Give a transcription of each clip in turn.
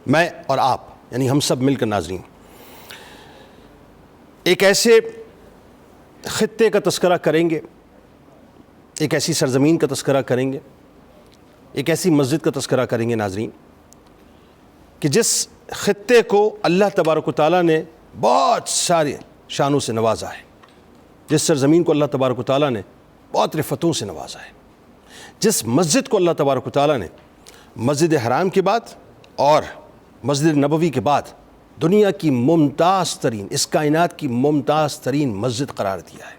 میں اور آپ یعنی ہم سب مل کر ناظرین ایک ایسے خطے کا تذکرہ کریں گے، ایک ایسی سرزمین کا تذکرہ کریں گے، ایک ایسی مسجد کا تذکرہ کریں گے ناظرین کہ جس خطے کو اللہ تبارک و تعالیٰ نے بہت سارے شانوں سے نوازا ہے، جس سرزمین کو اللہ تبارک و تعالیٰ نے بہت رفتوں سے نوازا ہے، جس مسجد کو اللہ تبارک و تعالیٰ نے مسجد حرام کے بعد اور مسجد نبوی کے بعد دنیا کی ممتاز ترین، اس کائنات کی ممتاز ترین مسجد قرار دیا ہے۔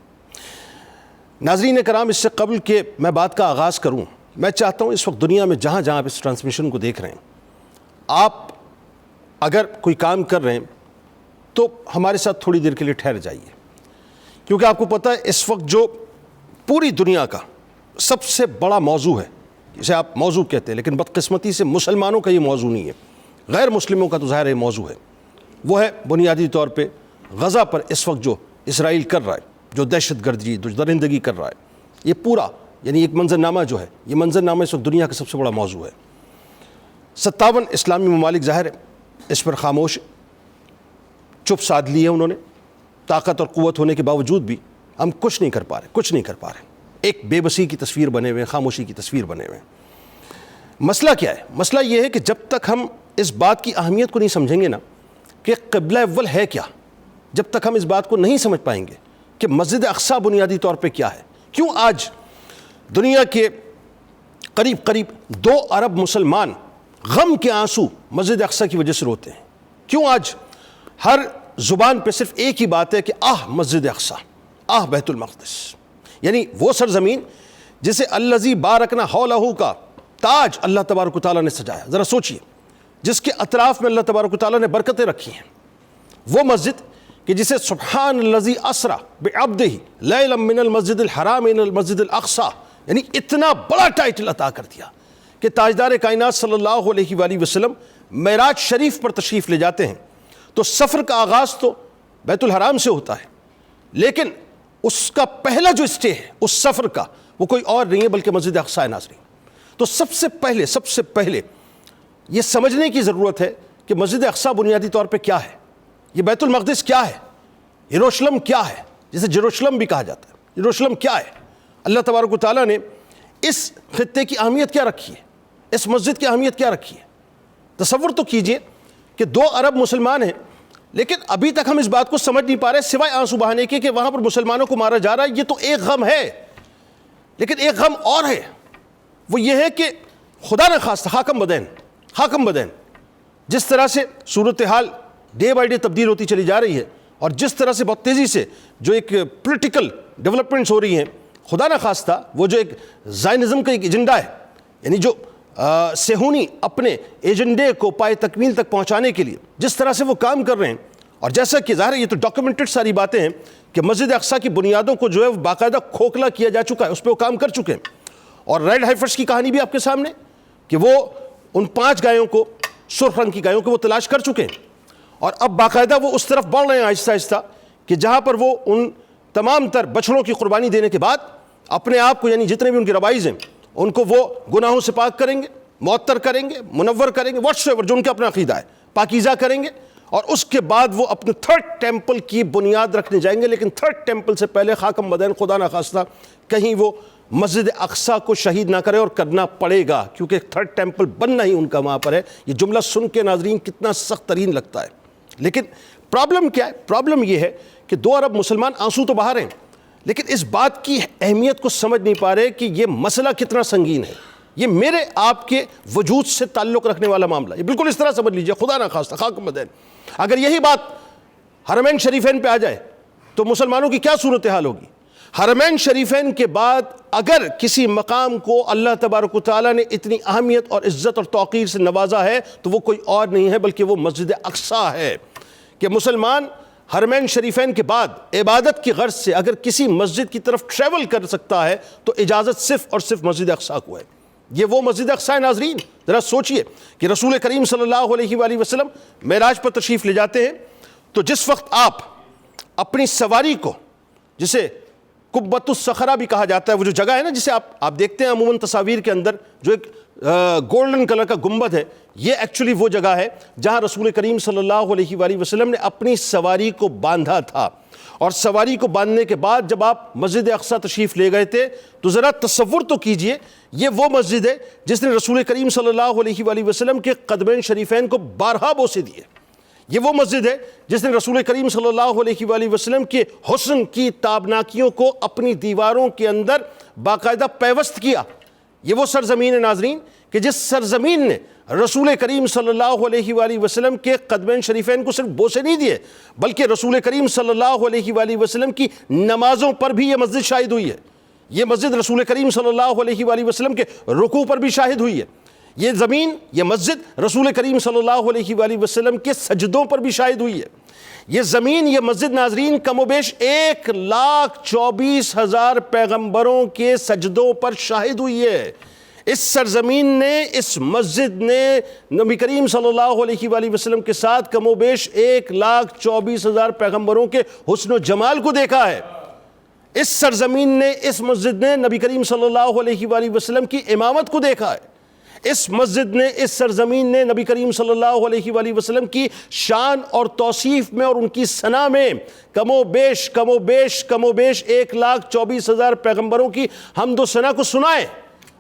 ناظرین کرام، اس سے قبل کہ میں بات کا آغاز کروں، میں چاہتا ہوں اس وقت دنیا میں جہاں جہاں آپ اس ٹرانسمیشن کو دیکھ رہے ہیں، آپ اگر کوئی کام کر رہے ہیں تو ہمارے ساتھ تھوڑی دیر کے لیے ٹھہر جائیے، کیونکہ آپ کو پتہ ہے اس وقت جو پوری دنیا کا سب سے بڑا موضوع ہے، جسے آپ موضوع کہتے ہیں لیکن بدقسمتی سے مسلمانوں کا یہ موضوع نہیں ہے، غیر مسلموں کا تو ظاہر ہے موضوع ہے، وہ ہے بنیادی طور پہ غزہ پر اس وقت جو اسرائیل کر رہا ہے، جو دہشت گردی، جو درندگی کر رہا ہے، یہ پورا یعنی ایک منظرنامہ جو ہے، یہ منظرنامہ اس وقت دنیا کا سب سے بڑا موضوع ہے۔ 57 اسلامی ممالک ظاہر ہے اس پر خاموش، چپ سادھ لی ہے انہوں نے، طاقت اور قوت ہونے کے باوجود بھی ہم کچھ نہیں کر پا رہے، ایک بے بسی کی تصویر بنے ہوئے ہیں، خاموشی کی تصویر بنے ہوئے ہیں۔ مسئلہ کیا ہے؟ مسئلہ یہ ہے کہ جب تک ہم اس بات کی اہمیت کو نہیں سمجھیں گے نا کہ قبلہ اول ہے کیا، جب تک ہم اس بات کو نہیں سمجھ پائیں گے کہ مسجد اقصیٰ بنیادی طور پہ کیا ہے، کیوں آج دنیا کے قریب 2 ارب مسلمان غم کے آنسو مسجد اقصیٰ کی وجہ سے روتے ہیں، کیوں آج ہر زبان پہ صرف ایک ہی بات ہے کہ آہ مسجد اقصیٰ، آہ بیت المقدس، یعنی وہ سرزمین جسے الذی بارکنا حولہ کا تاج اللہ تبارک و تعالیٰ نے سجایا، ذرا سوچئے، جس کے اطراف میں اللہ تبارک و تعالیٰ نے برکتیں رکھی ہیں، وہ مسجد کہ جسے سبحان الذی اسری بعبدہ لیلا من المسجد الحرام الى المسجد الاقصیٰ، یعنی اتنا بڑا ٹائٹل عطا کر دیا کہ تاجدار کائنات صلی اللہ علیہ وآلہ وسلم معراج شریف پر تشریف لے جاتے ہیں تو سفر کا آغاز تو بیت الحرام سے ہوتا ہے، لیکن اس کا پہلا جو اسٹے ہے اس سفر کا وہ کوئی اور نہیں ہے بلکہ مسجد اقصیٰ ہے ناظرین۔ تو سب سے پہلے یہ سمجھنے کی ضرورت ہے کہ مسجد اقصیٰ بنیادی طور پہ کیا ہے، یہ بیت المقدس کیا ہے، یروشلم کیا ہے، جسے جیروشلم بھی کہا جاتا ہے، یروشلم کیا ہے، اللہ تبارک و تعالیٰ نے اس خطے کی اہمیت کیا رکھی ہے، اس مسجد کی اہمیت کیا رکھی ہے۔ تصور تو کیجئے کہ 2 ارب مسلمان ہیں لیکن ابھی تک ہم اس بات کو سمجھ نہیں پا رہے سوائے آنسو بہانے کے کہ وہاں پر مسلمانوں کو مارا جا رہا ہے، یہ تو ایک غم ہے، لیکن ایک غم اور ہے، وہ یہ ہے کہ خدا نہ خواستہ حاکم بدین جس طرح سے صورتحال ڈے بائی ڈے تبدیل ہوتی چلی جا رہی ہے اور جس طرح سے بہت تیزی سے جو ایک پولیٹیکل ڈیولپمنٹس ہو رہی ہیں، خدا نہ خواستہ وہ جو ایک زائنزم کا ایک ایجنڈا ہے، یعنی جو صہیونی اپنے ایجنڈے کو پائے تکمیل تک پہنچانے کے لیے جس طرح سے وہ کام کر رہے ہیں، اور جیسا کہ ظاہر ہے یہ تو ڈاکیومنٹڈ ساری باتیں ہیں کہ مسجد اقصیٰ کی بنیادوں کو جو ہے وہ باقاعدہ کھوکھلا کیا جا چکا ہے، اس پہ وہ کام کر چکے ہیں، اور ریڈ ہائفرز کی کہانی بھی آپ کے سامنے کہ وہ ان 5 گایوں کو، سرخ رنگ کی گایوں کو وہ تلاش کر چکے ہیں، اور اب باقاعدہ وہ اس طرف بڑھ رہے ہیں آہستہ آہستہ کہ جہاں پر وہ ان تمام تر بچڑوں کی قربانی دینے کے بعد اپنے آپ کو، یعنی جتنے بھی ان کے روائز ہیں، ان کو وہ گناہوں سے پاک کریں گے، معطر کریں گے، منور کریں گے، واٹس ایور جو ان کا اپنا عقیدہ ہے، پاکیزہ کریں گے، اور اس کے بعد وہ اپنے 3rd ٹیمپل کی بنیاد رکھنے جائیں گے، لیکن 3rd ٹیمپل سے پہلے حاکم بدین خدا نہ خواستہ کہیں وہ مسجد اقصیٰ کو شہید نہ کرے، اور کرنا پڑے گا کیونکہ 3rd ٹیمپل بننا ہی ان کا وہاں پر ہے۔ یہ جملہ سن کے ناظرین کتنا سخت ترین لگتا ہے، لیکن پرابلم کیا ہے؟ پرابلم یہ ہے کہ 2 ارب مسلمان آنسو تو بہا رہے ہیں لیکن اس بات کی اہمیت کو سمجھ نہیں پا رہے کہ یہ مسئلہ کتنا سنگین ہے، یہ میرے آپ کے وجود سے تعلق رکھنے والا معاملہ، یہ بالکل اس طرح سمجھ لیجئے، خدا نہ خواستہ حاکم بدین اگر یہی بات حرمین شریفین پہ آ جائے تو مسلمانوں کی کیا صورتحال ہوگی۔ حرمین شریفین کے بعد اگر کسی مقام کو اللہ تبارک و تعالیٰ نے اتنی اہمیت اور عزت اور توقیر سے نوازا ہے تو وہ کوئی اور نہیں ہے بلکہ وہ مسجد اقصیٰ ہے، کہ مسلمان حرمین شریفین کے بعد عبادت کی غرض سے اگر کسی مسجد کی طرف ٹریول کر سکتا ہے تو اجازت صرف اور صرف مسجد اقصیٰ کو ہے۔ یہ وہ مسجد اقصیٰ ہے ناظرین، ذرا سوچئے کہ رسول کریم صلی اللہ علیہ وآلہ وسلم معراج پر تشریف لے جاتے ہیں تو جس وقت آپ اپنی سواری کو، جسے قبۃ الصخرہ بھی کہا جاتا ہے، وہ جو جگہ ہے نا جسے آپ دیکھتے ہیں عموماً تصاویر کے اندر، جو ایک گولڈن کلر کا گنبد ہے، یہ ایکچولی وہ جگہ ہے جہاں رسول کریم صلی اللہ علیہ وآلہ وسلم نے اپنی سواری کو باندھا تھا. اور سواری کو باندھنے کے بعد جب آپ مسجد اقصیٰ تشریف لے گئے تھے تو ذرا تصور تو کیجئے، یہ وہ مسجد ہے جس نے رسول کریم صلی اللہ علیہ وآلہ وسلم کے قدمین شریفین کو بارہا بوسے دیے. یہ وہ مسجد ہے جس نے رسول کریم صلی اللہ علیہ وآلہ وسلم کے حسن کی تابناکیوں کو اپنی دیواروں کے اندر باقاعدہ پیوست کیا. یہ وہ سرزمین ہے ناظرین کہ جس سرزمین نے رسول کریم صلی اللہ علیہ وآلہ وسلم کے قدمین شریفین کو صرف بوسے نہیں دیے، بلکہ رسول کریم صلی اللہ علیہ وآلہ وسلم کی نمازوں پر بھی یہ مسجد شاہد ہوئی ہے. یہ مسجد رسول کریم صلی اللہ علیہ وآلہ وسلم کے رکوع پر بھی شاہد ہوئی ہے. یہ زمین، یہ مسجد رسول کریم صلی اللہ علیہ وآلہ وسلم کے سجدوں پر بھی شاہد ہوئی ہے. یہ زمین، یہ مسجد ناظرین کم و بیش 1,24,000 پیغمبروں کے سجدوں پر شاہد ہوئی ہے. اس سرزمین نے، اس مسجد نے نبی کریم صلی اللہ علیہ وآلہ وسلم کے ساتھ کم و بیش 1,24,000 پیغمبروں کے حسن و جمال کو دیکھا ہے. اس سرزمین نے، اس مسجد نے نبی کریم صلی اللہ علیہ وآلہ وسلم کی امامت کو دیکھا ہے. اس مسجد نے، اس سرزمین نے نبی کریم صلی اللہ علیہ وآلہ وسلم کی شان اور توصیف میں اور ان کی ثنا میں کم و بیش 1,24,000 پیغمبروں کی حمد و ثنا کو سنا ہے.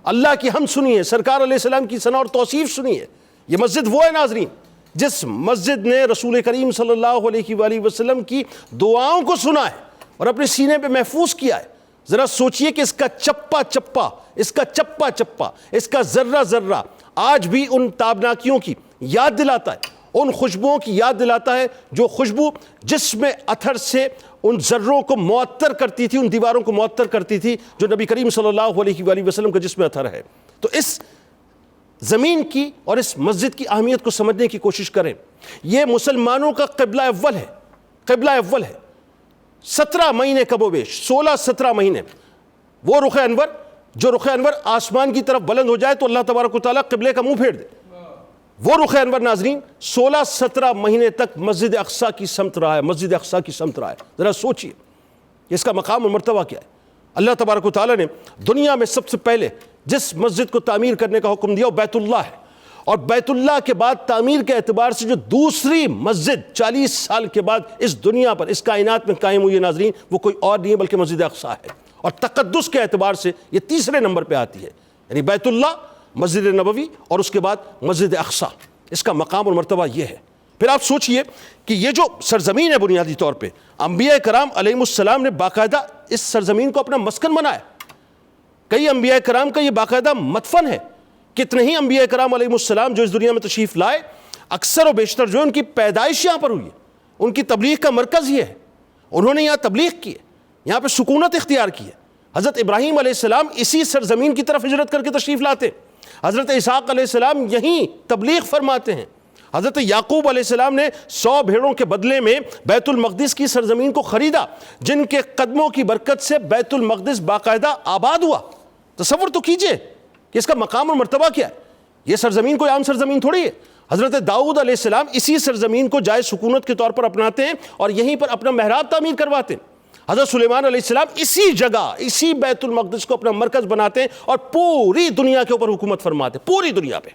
اللہ کی حمد سنی ہے، سرکار علیہ السلام کی ثنا اور توصیف سنی ہے. یہ مسجد وہ ہے ناظرین جس مسجد نے رسول کریم صلی اللہ علیہ وآلہ وسلم کی دعاؤں کو سنا ہے اور اپنے سینے پہ محفوظ کیا ہے. ذرا سوچئے کہ اس کا چپا چپا، اس کا ذرہ ذرہ آج بھی ان تابناکیوں کی یاد دلاتا ہے، ان خوشبوؤں کی یاد دلاتا ہے جو خوشبو جسم اتھر سے ان ذروں کو معطر کرتی تھی، ان دیواروں کو معطر کرتی تھی جو نبی کریم صلی اللہ علیہ وآلہ وسلم کا جسم اتھر ہے. تو اس زمین کی اور اس مسجد کی اہمیت کو سمجھنے کی کوشش کریں. یہ مسلمانوں کا قبلہ اول ہے، قبلہ اول ہے. 17 مہینے کم و بیش، 16-17 مہینے وہ رخ انور، جو رخ انور آسمان کی طرف بلند ہو جائے تو اللہ تبارک و تعالیٰ قبلے کا منہ پھیر دے. وہ رخ انور ناظرین 16-17 مہینے تک مسجد اقصیٰ کی سمت رہا ہے، مسجد اقصیٰ کی سمت رہا ہے. ذرا سوچئے اس کا مقام اور مرتبہ کیا ہے. اللہ تبارک و تعالیٰ نے دنیا میں سب سے پہلے جس مسجد کو تعمیر کرنے کا حکم دیا وہ بیت اللہ ہے، اور بیت اللہ کے بعد تعمیر کے اعتبار سے جو دوسری مسجد 40 سال کے بعد اس دنیا پر، اس کائنات میں قائم ہوئی ہے ناظرین، وہ کوئی اور نہیں ہے بلکہ مسجد اقصیٰ ہے. اور تقدس کے اعتبار سے یہ تیسرے نمبر پہ آتی ہے، یعنی بیت اللہ، مسجد نبوی اور اس کے بعد مسجد اقصیٰ. اس کا مقام اور مرتبہ یہ ہے. پھر آپ سوچئے کہ یہ جو سرزمین ہے بنیادی طور پہ انبیاء کرام علیہ السلام نے باقاعدہ اس سرزمین کو اپنا مسکن بنایا. کئی انبیاء کرام کا یہ باقاعدہ مدفن ہے. کتنے ہی انبیاء کرام علیہ السلام جو اس دنیا میں تشریف لائے، اکثر و بیشتر جو ان کی پیدائش یہاں پر ہوئی ہے. ان کی تبلیغ کا مرکز یہ ہے، انہوں نے یہاں تبلیغ کی ہے، یہاں پہ سکونت اختیار کی ہے. حضرت ابراہیم علیہ السلام اسی سرزمین کی طرف ہجرت کر کے تشریف لاتے. حضرت اسحاق علیہ السلام یہیں تبلیغ فرماتے ہیں. حضرت یعقوب علیہ السلام نے 100 بھیڑوں کے بدلے میں بیت المقدس کی سرزمین کو خریدا، جن کے قدموں کی برکت سے بیت المقدس باقاعدہ آباد ہوا. تصور تو کیجئے کہ اس کا مقام اور مرتبہ کیا ہے. یہ سرزمین کوئی عام سرزمین تھوڑی ہے. حضرت داؤد علیہ السلام اسی سرزمین کو جائے سکونت کے طور پر اپناتے ہیں اور یہیں پر اپنا محراب تعمیر کرواتے ہیں. حضرت سلیمان علیہ السلام اسی جگہ، اسی بیت المقدس کو اپنا مرکز بناتے ہیں اور پوری دنیا کے اوپر حکومت فرماتے ہیں، پوری دنیا پہ.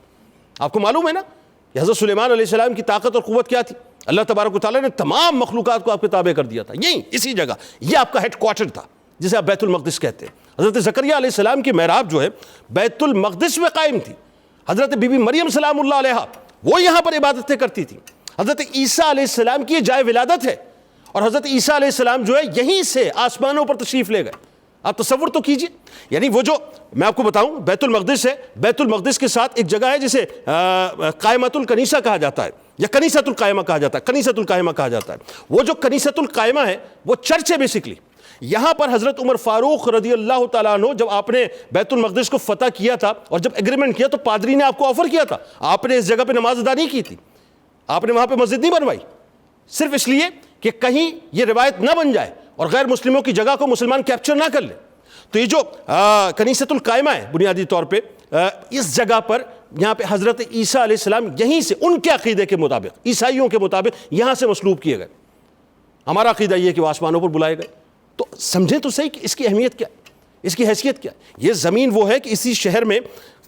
آپ کو معلوم ہے نا کہ حضرت سلیمان علیہ السلام کی طاقت اور قوت کیا تھی. اللہ تبارک و تعالیٰ نے تمام مخلوقات کو آپ کے تابع کر دیا تھا، یہیں اسی جگہ. یہ آپ کا ہیڈ کوارٹر تھا جسے آپ بیت المقدس کہتے ہیں. حضرت زکریا علیہ السلام کی محراب جو ہے بیت المقدس میں قائم تھی. حضرت بی بی مریم سلام اللہ علیہا وہ یہاں پر عبادتیں کرتی تھیں. حضرت عیسیٰ علیہ السلام کی یہ جائے ولادت ہے اور حضرت عیسیٰ علیہ السلام جو ہے یہیں سے آسمانوں پر تشریف لے گئے. آپ تصور تو کیجئے، یعنی وہ جو میں آپ کو بتاؤں بیت المقدس ہے، بیت المقدس کے ساتھ ایک جگہ ہے جسے قائمۃ الکنیسہ کہا جاتا ہے یا کنیسۃ القائمہ کہا جاتا ہے، کنیسۃ القائمہ کہا جاتا ہے. وہ جو کنیسۃ القائمہ ہے وہ چرچ ہے بیسکلی. یہاں پر حضرت عمر فاروق رضی اللہ تعالیٰ عنہ جب آپ نے بیت المقدس کو فتح کیا تھا اور جب ایگریمنٹ کیا تو پادری نے آپ کو آفر کیا تھا. آپ نے اس جگہ پہ نماز ادا نہیں کی تھی، آپ نے وہاں پہ مسجد نہیں بنوائی، صرف اس لیے کہ کہیں یہ روایت نہ بن جائے اور غیر مسلموں کی جگہ کو مسلمان کیپچر نہ کر لے. تو یہ جو کنیسۃ القائمہ ہے بنیادی طور پہ اس جگہ پر یہاں پہ حضرت عیسیٰ علیہ السلام یہیں سے ان کے عقیدے کے مطابق، عیسائیوں کے مطابق یہاں سے مصلوب کیے گئے. ہمارا عقیدہ یہ ہے کہ وہ آسمانوں پر بلائے گئے. تو سمجھیں تو صحیح کہ اس کی اہمیت کیا ہے، اس کی حیثیت کیا ہے. یہ زمین وہ ہے کہ اسی شہر میں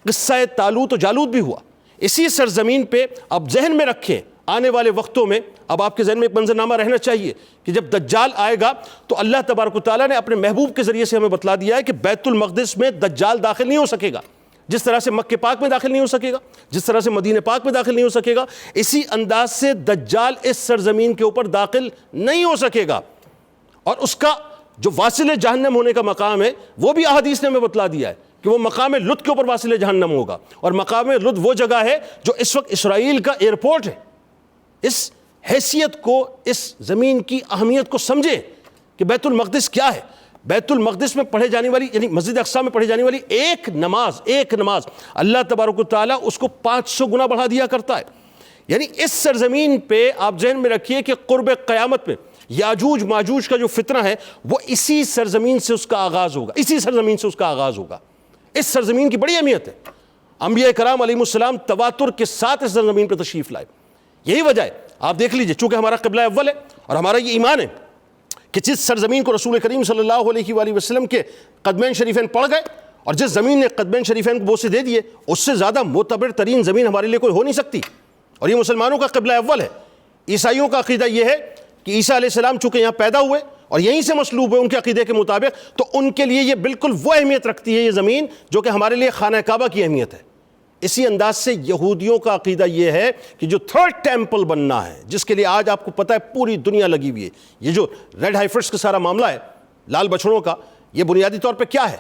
قصہ طالوت و جالوت بھی ہوا اسی سرزمین پہ. اب ذہن میں رکھیں آنے والے وقتوں میں اب آپ کے ذہن میں ایک منظرنامہ رہنا چاہیے کہ جب دجال آئے گا تو اللہ تبارک و تعالیٰ نے اپنے محبوب کے ذریعے سے ہمیں بتلا دیا ہے کہ بیت المقدس میں دجال داخل نہیں ہو سکے گا. جس طرح سے مکہ پاک میں داخل نہیں ہو سکے گا, جس طرح سے مدینہ پاک میں داخل نہیں ہو سکے گا, اسی انداز سے دجال اس سرزمین کے اوپر داخل نہیں ہو سکے گا. اور اس کا جو واصل جہنم ہونے کا مقام ہے وہ بھی احادیث نے ہمیں بتلا دیا ہے کہ وہ مقام لد کے اوپر واصل جہنم ہوگا. اور مقام لد وہ جگہ ہے جو اس وقت اسرائیل کا ایئرپورٹ ہے. اس حیثیت کو, اس زمین کی اہمیت کو سمجھیں کہ بیت المقدس کیا ہے. بیت المقدس میں پڑھے جانے والی یعنی مسجد اقصیٰ میں پڑھے جانے والی ایک نماز اللہ تبارک و تعالیٰ اس کو 500 گنا بڑھا دیا کرتا ہے. یعنی اس سرزمین پہ آپ ذہن میں رکھیے کہ قرب قیامت میں یاجوج ماجوج کا جو فتنہ ہے وہ اسی سرزمین سے اس کا آغاز ہوگا, اسی سرزمین سے اس کا آغاز ہوگا. اس سرزمین کی بڑی اہمیت ہے. انبیاء کرام علیہ السلام تواتر کے ساتھ اس سرزمین پہ تشریف لائے. یہی وجہ ہے آپ دیکھ لیجئے, چونکہ ہمارا قبلہ اول ہے اور ہمارا یہ ایمان ہے کہ جس سرزمین کو رسول کریم صلی اللہ علیہ وآلہ وسلم کے قدمین شریفین پڑ گئے اور جس زمین نے قدمین شریفین کو بوسے دے دیے, اس سے زیادہ معتبر ترین زمین ہمارے لیے کوئی ہو نہیں سکتی. اور یہ مسلمانوں کا قبلہ اول ہے. عیسائیوں کا عقیدہ یہ ہے کہ عیسیٰ علیہ السلام چونکہ یہاں پیدا ہوئے اور یہیں سے مصلوب ہوئے ان کے عقیدے کے مطابق, تو ان کے لیے یہ بالکل وہ اہمیت رکھتی ہے یہ زمین جو کہ ہمارے لیے خانہ کعبہ کی اہمیت ہے. اسی انداز سے یہودیوں کا عقیدہ یہ ہے کہ جو تھرڈ ٹیمپل بننا ہے, جس کے لیے آج آپ کو پتہ ہے پوری دنیا لگی ہوئی ہے, یہ جو ریڈ ہائیفرس کا سارا معاملہ ہے لال بچڑوں کا, یہ بنیادی طور پہ کیا ہے؟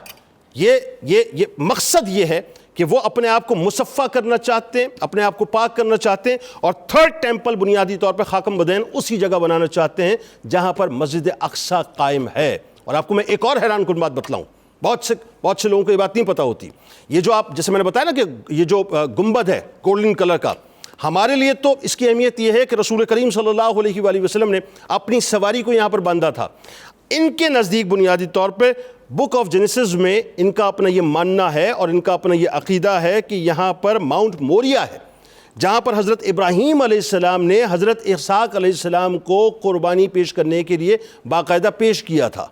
یہ مقصد یہ ہے کہ وہ اپنے آپ کو مصفہ کرنا چاہتے ہیں, اپنے آپ کو پاک کرنا چاہتے ہیں, اور تھرڈ ٹیمپل بنیادی طور پہ خاکم بدین اسی جگہ بنانا چاہتے ہیں جہاں پر مسجد اقصیٰ قائم ہے. اور آپ کو میں ایک اور حیران کن بات بتلاؤں, بہت سے لوگوں کو یہ بات نہیں پتہ ہوتی. یہ جو آپ جیسے میں نے بتایا نا کہ یہ جو گنبد ہے گولڈن کلر کا, ہمارے لیے تو اس کی اہمیت یہ ہے کہ رسول کریم صلی اللہ علیہ وآلہ وسلم نے اپنی سواری کو یہاں پر باندھا تھا. ان کے نزدیک بنیادی طور پہ بک آف جینیسس میں ان کا اپنا یہ ماننا ہے اور ان کا اپنا یہ عقیدہ ہے کہ یہاں پر ماؤنٹ موریا ہے جہاں پر حضرت ابراہیم علیہ السلام نے حضرت اسحاق علیہ السلام کو قربانی پیش کرنے کے لیے باقاعدہ پیش کیا تھا.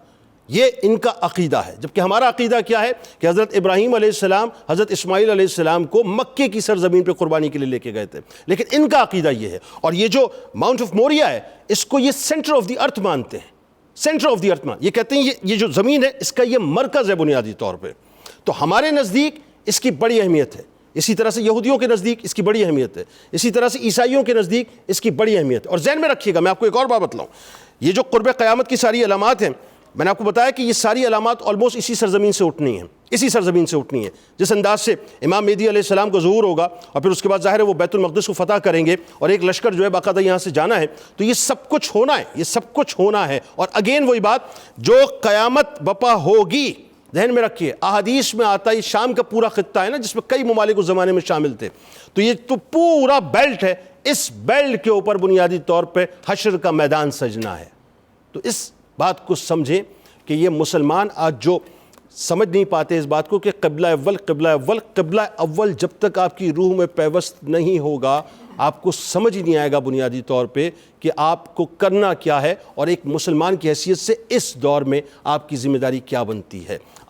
یہ ان کا عقیدہ ہے. جبکہ ہمارا عقیدہ کیا ہے کہ حضرت ابراہیم علیہ السلام حضرت اسماعیل علیہ السلام کو مکے کی سرزمین پہ قربانی کے لیے لے کے گئے تھے, لیکن ان کا عقیدہ یہ ہے. اور یہ جو ماؤنٹ آف موریا ہے اس کو یہ سینٹر آف دی ارتھ مانتے ہیں, سینٹر آف دی ارتھ یہ کہتے ہیں یہ جو زمین ہے اس کا یہ مرکز ہے بنیادی طور پہ. تو ہمارے نزدیک اس کی بڑی اہمیت ہے, اسی طرح سے یہودیوں کے نزدیک اس کی بڑی اہمیت ہے, اسی طرح سے عیسائیوں کے نزدیک اس کی بڑی اہمیت ہے. اور ذہن میں رکھیے گا, میں آپ کو ایک اور بات بتلاؤں, یہ جو قرب قیامت کی ساری علامات ہیں, میں نے آپ کو بتایا کہ یہ ساری علامات آلموسٹ اسی سرزمین سے اٹھنی ہیں, اسی سرزمین سے اٹھنی ہے. جس انداز سے امام مہدی علیہ السلام کا ظہور ہوگا اور پھر اس کے بعد ظاہر ہے وہ بیت المقدس کو فتح کریں گے اور ایک لشکر جو ہے باقاعدہ یہاں سے جانا ہے, تو یہ سب کچھ ہونا ہے, یہ سب کچھ ہونا ہے. اور اگین وہی بات, جو قیامت بپا ہوگی, ذہن میں رکھیے احادیث میں آتا ہے شام کا پورا خطہ ہے نا جس میں کئی ممالک اس زمانے میں شامل تھے, تو یہ تو پورا بیلٹ ہے, اس بیلٹ کے اوپر بنیادی طور پہ حشر کا میدان سجنا ہے. تو اس بات کو سمجھیں کہ یہ مسلمان آج جو سمجھ نہیں پاتے اس بات کو کہ قبلہ اول جب تک آپ کی روح میں پیوست نہیں ہوگا آپ کو سمجھ ہی نہیں آئے گا بنیادی طور پہ کہ آپ کو کرنا کیا ہے اور ایک مسلمان کی حیثیت سے اس دور میں آپ کی ذمہ داری کیا بنتی ہے.